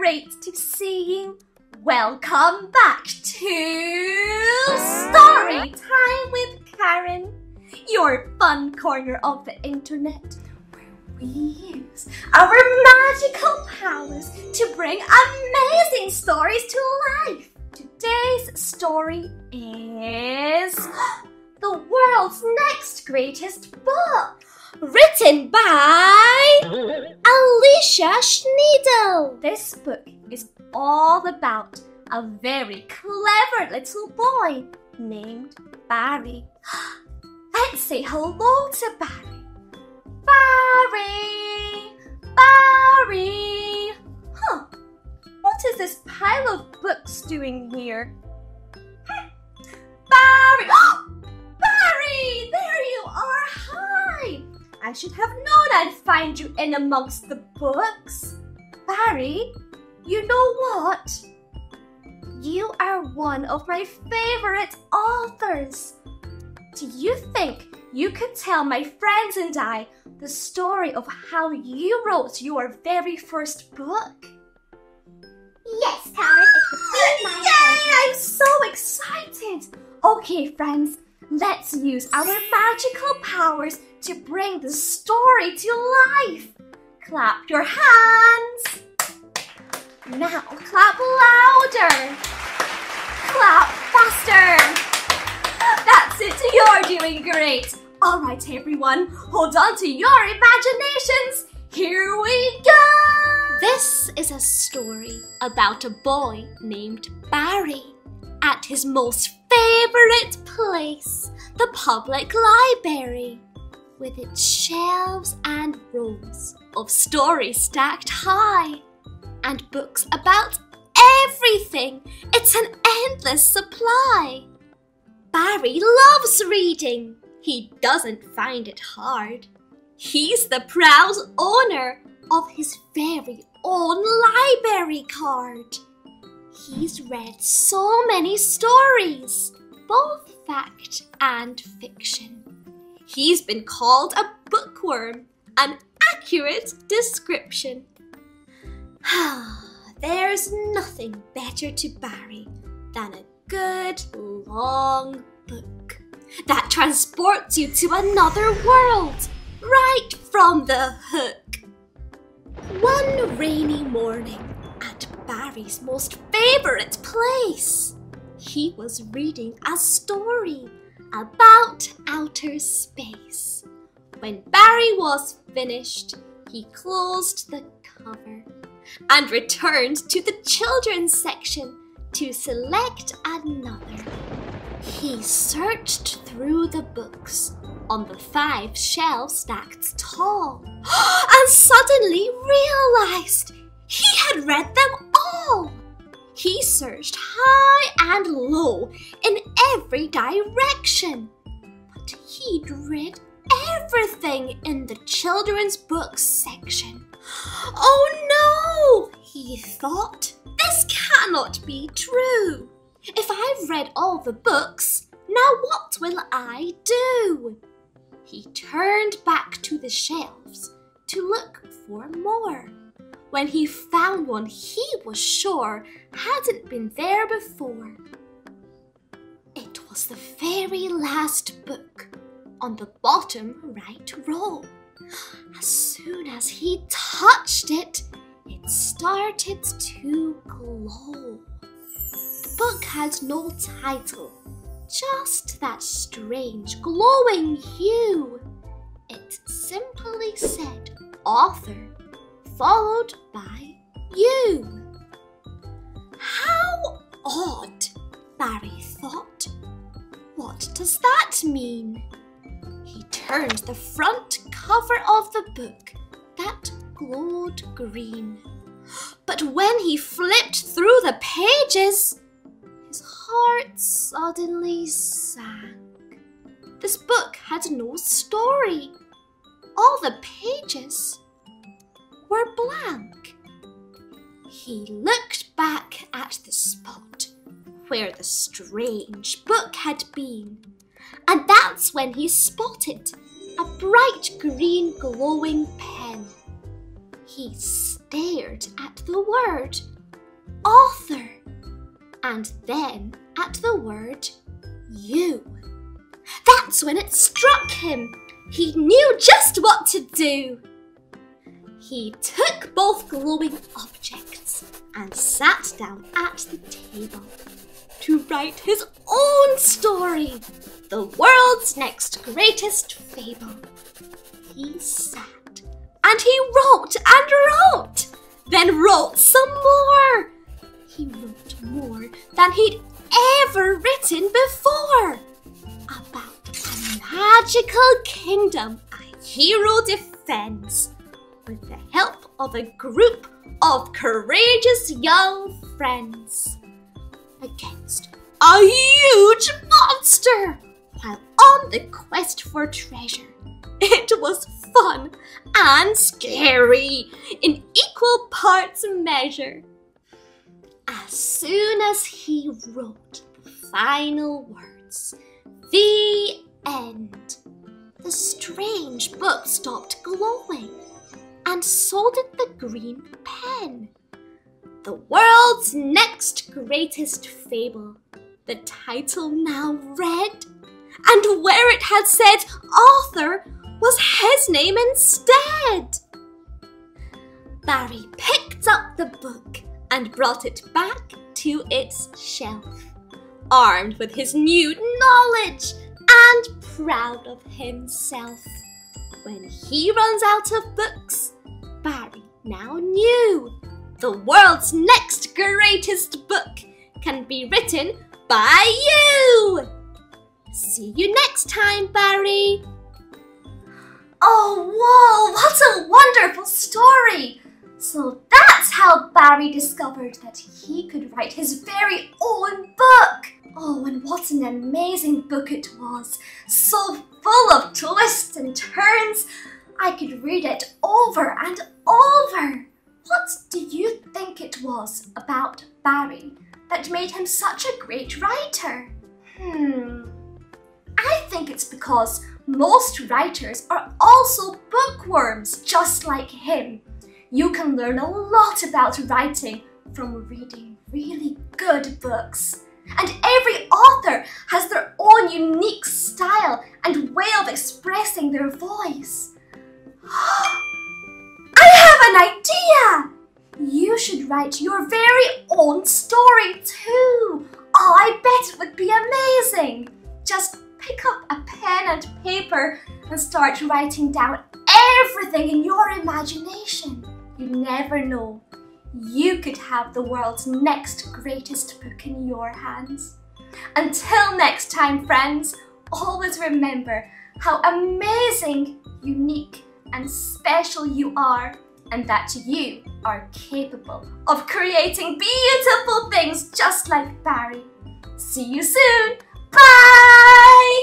great to see you. Welcome back to Story Time with Karen, your fun corner of the internet, where we use our magical powers to bring amazing stories to life. Today's story is the world's next greatest book, written by Alycia Schneedle. This book is all about a very clever little boy named Barry. Let's say hello to Barry. Barry! Barry! What is this pile of books doing here? Barry! Barry! There you are! Hi! I should have known I'd find you in amongst the books. Barry, you know what? You are one of my favorite authors. Do you think you could tell my friends and I the story of how you wrote your very first book? Yes, Karen, it would be my pleasure. I'm so excited! Okay, friends, let's use our magical powers to bring the story to life. Clap your hands. Now clap louder. Clap faster. That's it, you're doing great. All right, everyone, hold on to your imaginations. Here we go. This is a story about a boy named Barry at his most favorite place, the public library, with its shelves and rows of stories stacked high and books about everything. It's an endless supply. Barry loves reading. He doesn't find it hard. He's the proud owner of his very own library card. He's read so many stories, both fact and fiction. He's been called a bookworm, an accurate description. There's nothing better to Barry than a good long book that transports you to another world right from the hook. One rainy morning at Barry's most favorite place, he was reading a story about outer space. When Barry was finished, he closed the cover and returned to the children's section to select another. He searched through the books on the 5 shelves stacked tall and suddenly realized he had read them all. He searched high and low in every direction, but he'd read everything in the children's books section. Oh no, he thought, this cannot be true. If I've read all the books, now what will I do? He turned back to the shelves to look for more. When he found one he was sure hadn't been there before. It was the very last book on the bottom right row. As soon as he touched it, it started to glow. The book had no title, just that strange glowing hue. It simply said, author, followed by you. How odd, Barry thought. What does that mean? He turned the front cover of the book that glowed green. But when he flipped through the pages, his heart suddenly sank. This book had no story. All the pages were blank. He looked back at the spot where the strange book had been, and that's when he spotted a bright green glowing pen. He stared at the word author. And then at the word you. That's when it struck him. He knew just what to do. He took both glowing objects and sat down at the table to write his own story, the world's next greatest fable. He sat and he wrote and wrote, then wrote some more. He wrote more than he'd ever written before, about a magical kingdom a hero defends with the help of a group of courageous young friends against a huge monster while on the quest for treasure. It was fun and scary in equal parts measure. As soon as he wrote the final words, the end, the strange book stopped glowing, and so did the green pen. The world's next greatest fable, the title now read, and where it had said author was his name instead. Barry picked up the book and brought it back to its shelf, armed with his new knowledge and proud of himself. When he runs out of books, Barry now knew the world's next greatest book can be written by you. See you next time, Barry. Oh, whoa, what a wonderful story! So that's how Barry discovered that he could write his very own book. Oh, and what an amazing book it was. So full of twists and turns. I could read it over and over. What do you think it was about Barry that made him such a great writer? I think it's because most writers are also bookworms just like him. You can learn a lot about writing from reading really good books. And every author has their own unique style and way of expressing their voice. I have an idea! You should write your very own story too. Oh, I bet it would be amazing. Just pick up a pen and paper and start writing down everything in your imagination. You never know. You could have the world's next greatest book in your hands. Until next time, friends, always remember how amazing, unique, and special you are, and that you are capable of creating beautiful things just like Barry. See you soon. Bye!